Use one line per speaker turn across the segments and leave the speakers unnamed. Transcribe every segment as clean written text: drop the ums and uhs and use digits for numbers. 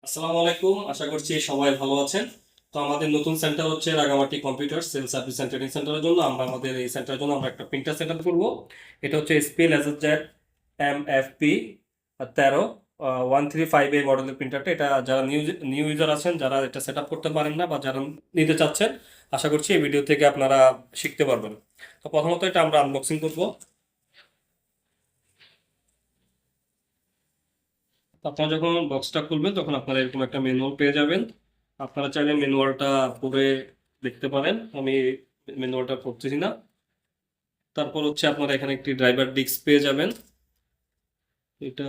আসসালামু আলাইকুম, আশা করছি সবাই ভালো আছেন। তো আমাদের নতুন সেন্টার হচ্ছে Rangamati computer cell service and training সেন্টারের জন্য আমাদের এই সেন্টারের জন্য আমরা একটা প্রিন্টার সেট আপ করবো। এটা হচ্ছে এসপি লেজারজেট MFP 13 135 এই মডেলের প্রিন্টারটা। এটা যারা নিউ নিউ ইউজার আছেন, যারা এটা সেট আপ করতে পারেন না বা যারা নিতে চাচ্ছেন, আশা করছি এই ভিডিও থেকে আপনারা শিখতে পারবেন। তো প্রথমত এটা আমরা আনবক্সিং করব। তো আপনারা যখন বক্সটা খুলবেন তখন আপনারা এরকম একটা ম্যানুয়াল পেয়ে যাবেন। আপনারা চাইলে ম্যানুয়ালটা পড়ে দেখতে পারেন, আমি ম্যানুয়ালটা পড়তেছি না। তারপর হচ্ছে আপনারা এখানে একটি ড্রাইভার ডিস্ক পেয়ে যাবেন, এটা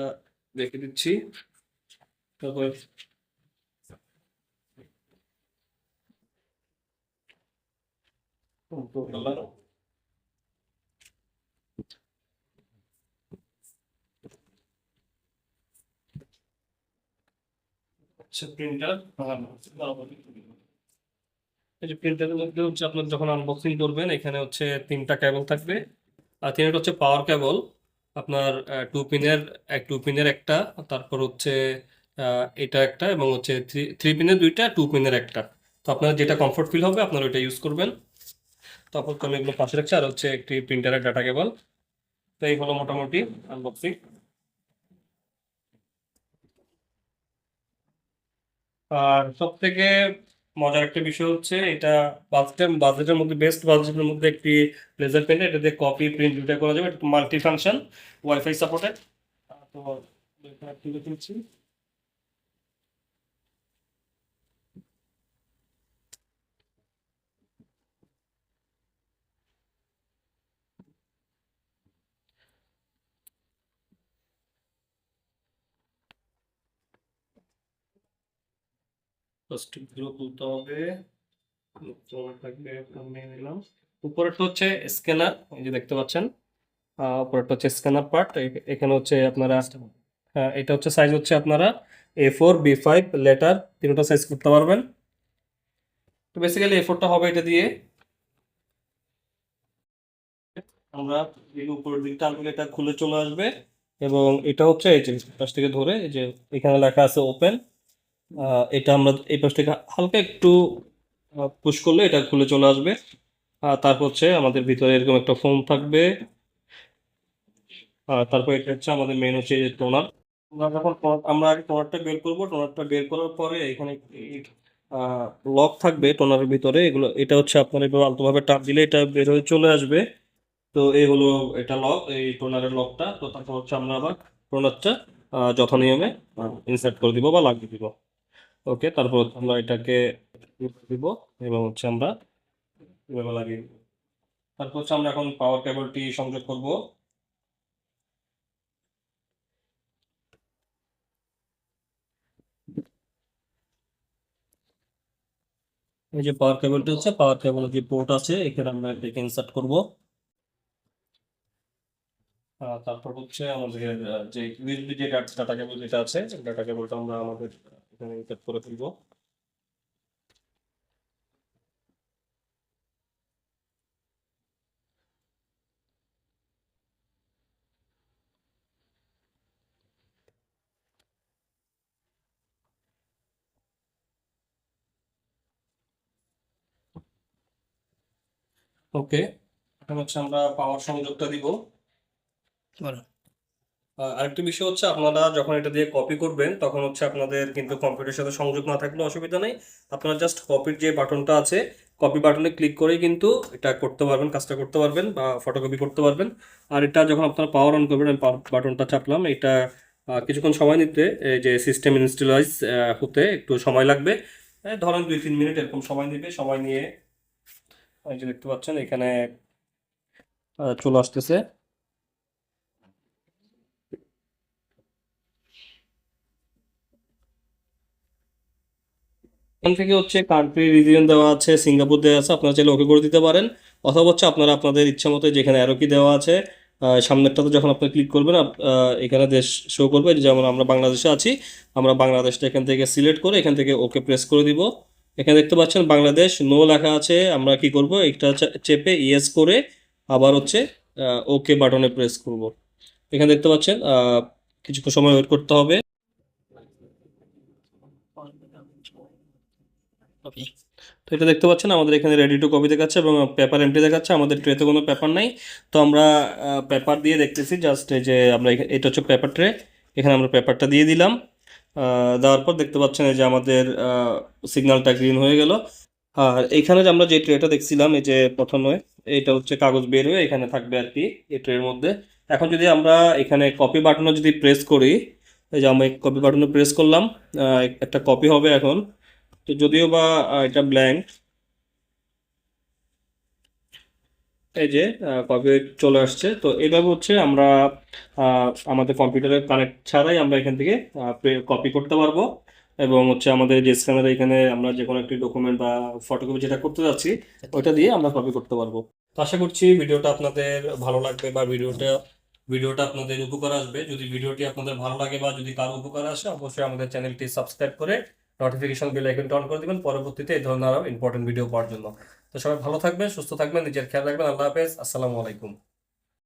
রেখে দিচ্ছি। তারপর আচ্ছা, প্রিন্টার এই যে প্রিন্টারের মধ্যে হচ্ছে আপনার যখন আনবক্সিং করবেন এখানে হচ্ছে তিনটা কেবল থাকবে। আর তিনটা হচ্ছে পাওয়ার কেবল, আপনার টু পিনের একটা, তারপর হচ্ছে এটা একটা, এবং হচ্ছে থ্রি থ্রি পিনের দুইটা, টু পিনের একটা। তো আপনার যেটা কমফোর্ট ফিল হবে আপনারা ওইটা ইউজ করবেন। তারপর তো আমি এগুলো পাশে রাখছি, আর হচ্ছে একটি প্রিন্টারের ডাটা কেবল। তো এই হলো মোটামুটি আনবক্সিং। আর সব থেকে মজার একটা বিষয় হচ্ছে এটা বাজেটের মধ্যে, বেস্ট বাজেটের মধ্যে একটি লেজার পেন্টার। এটা দিয়ে কপি প্রিন্ট দুইটা করা যাবে, মাল্টি ফাংশন, ওয়াইফাই সাপোর্টেড। তো এটা তুলে তুলছি। প্লাস্টিকগুলো তুলতে হবে, থাকবে নিয়ে নিলাম। উপরেরটা হচ্ছে স্ক্যানার, এই যে দেখতে পাচ্ছেন। উপরেরটা হচ্ছে স্ক্যানার পার্ট। এখানে হচ্ছে আপনারা, হ্যাঁ, এটা হচ্ছে সাইজ হচ্ছে আপনারা A4 B5 লেটার তিনটা সাইজ করতে পারবেন। তো বেসিক্যালি A4টা হবে এটা দিয়ে। আমরা এই উপরের দিকটা আনলে এটা খুলে চলে আসবে, এবং এটা হচ্ছে এই যে পাশ থেকে ধরে এই যে এখানে লেখা আছে ওপেন। এটা আমরা এই পাশ থেকে হালকা একটু পুশ করলে এটা খুলে চলে আসবে। আর তারপর হচ্ছে আমাদের ভিতরে এরকম একটা ফোম থাকবে। আর তারপর এটা হচ্ছে আমাদের মেন হচ্ছে টোনার। আমরা আগে টোনারটা বের করবো, টোনারটা বের করার পরে এখানে লক থাকবে টোনারের ভিতরে। এগুলো এটা হচ্ছে আপনার একটু আলতোভাবে টাপ দিলে এটা বের হয়ে চলে আসবে। তো এই হলো এটা লক, এই টোনারের লকটা। তো তারপর হচ্ছে আমরা আবার টোনারটা যথানিয়মে ইনসার্ট করে দিব বা লাগিয়ে দিব। ওকে, তারপর হচ্ছে আমরা এটাকে দিব, এবং হচ্ছে আমরা এভাবে লাগিয়ে দিব। তারপর হচ্ছে আমরা এখন পাওয়ার কেবলটি সংযোগ করব। এই যে পাওয়ার কেবলটি হচ্ছে, পাওয়ার কেবল যে পোর্ট আছে এখানে আমরা এটাকে ইনসার্ট করব। তারপর হচ্ছে আমাদের যে ইউএসবি যে ডাটা কেবল যেটা আছে, ডাটা কেবলটা আমরা আমাদের এখানে ইনসার্ট করে ফেলবো। ওকে, এখন হচ্ছে আমরা পাওয়ার সংযোগটা দিব। আরেকটা বিষয় হচ্ছে আপনারা যখন এটা দিয়ে কপি করবেন তখন হচ্ছে আপনাদের কিন্তু কম্পিউটারের সাথে সংযোগ না থাকলে অসুবিধা নেই। আপনারা জাস্ট কপির যে বাটনটা আছে, কপি বাটনে ক্লিক করেই কিন্তু এটা করতে পারবেন, কাজটা করতে পারবেন বা ফটোকপি করতে পারবেন। আর এটা যখন আপনারা পাওয়ার অন করবেন, আমি বাটনটা চাপলাম, এটা কিছুক্ষণ সময় নিতে, এই যে সিস্টেম ইনস্টলাইজ হতে একটু সময় লাগবে। ধরেন 2-3 মিনিট এরকম সময় নেবে। সময় নিয়ে এই যে দেখতে পাচ্ছেন এখানে চলে আসতেছে। এখান থেকে হচ্ছে কান্ট্রি রিজিয়ন দেওয়া আছে, সিঙ্গাপুর দেওয়া আছে, আপনারা চাইলে ওকে করে দিতে পারেন। অথবা হচ্ছে আপনারা আপনাদের ইচ্ছা মতো যেখানে অ্যারো কি দেওয়া আছে সামনেরটাতে যখন আপনি ক্লিক করবেন এখানে দেশ শো করবে। যেমন আমরা বাংলাদেশে আছি, আমরা বাংলাদেশটা এখান থেকে সিলেক্ট করে এখান থেকে ওকে প্রেস করে দিব। এখানে দেখতে পাচ্ছেন বাংলাদেশ নো লেখা আছে। আমরা কি করব, এটা চেপে ইয়েস করে আবার হচ্ছে ওকে বাটনে প্রেস করব। এখানে দেখতে পাচ্ছেন কিছুক্ষণ সময় ওয়েট করতে হবে।
ওকে।
তো এটা দেখতে পাচ্ছেন আমাদের এখানে রেডি টু কপি দেখাচ্ছে এবং পেপার এমটি দেখাচ্ছে, আমাদের ট্রেতে কোনো পেপার নাই। তো আমরা পেপার দিয়ে দেখতেছি জাস্ট, এই যে আমরা এটা হচ্ছে পেপার ট্রে, এখানে আমরা পেপারটা দিয়ে দিলাম। দেওয়ার পর দেখতে পাচ্ছেন এই যে আমাদের সিগন্যালটা গ্রিন হয়ে গেল। আর এখানে যে আমরা যে ট্রেটা দেখছিলাম, এই যে প্রথমে এটা হচ্ছে কাগজ বের হয়ে এখানে থাকবে আর কি এই ট্রের মধ্যে। এখন যদি আমরা এখানে কপি বাটনে যদি প্রেস করি, এই যে আমি কপি বাটনে প্রেস করলাম, একটা কপি হবে এখন। তো যদিও বা এটা ব্ল্যাঙ্ক, এই যে কপি চলে আসছে। তো এইভাবে হচ্ছে আমরা আমাদের কম্পিউটারের কানেক্ট ছাড়াই আমরা এখান থেকে কপি করতে পারবো, এবং হচ্ছে আমাদের যে স্ক্যানারে এখানে আমরা যে কোনো একটি ডকুমেন্ট বা ফটোকপি যেটা করতে যাচ্ছি ওইটা দিয়ে আমরা কপি করতে পারবো। তো আশা করছি ভিডিওটা আপনাদের ভালো লাগবে বা ভিডিওটা আপনাদের উপকার আসবে। যদি ভিডিওটি আপনাদের ভালো লাগে বা যদি কারো উপকার আসে, অবশ্যই আমাদের চ্যানেলটি সাবস্ক্রাইব করে নোটিফিকেশন বেল আইকনটা অন করে দিবেন পরবর্তীতে এই ধরনের আরো ইম্পর্টেন্ট ভিডিও পাওয়ার জন্য। তো সবাই ভালো থাকবেন, সুস্থ থাকবেন, নিজের খেয়াল রাখবেন। আল্লাহ হাফেজ, আসসালামু আলাইকুম।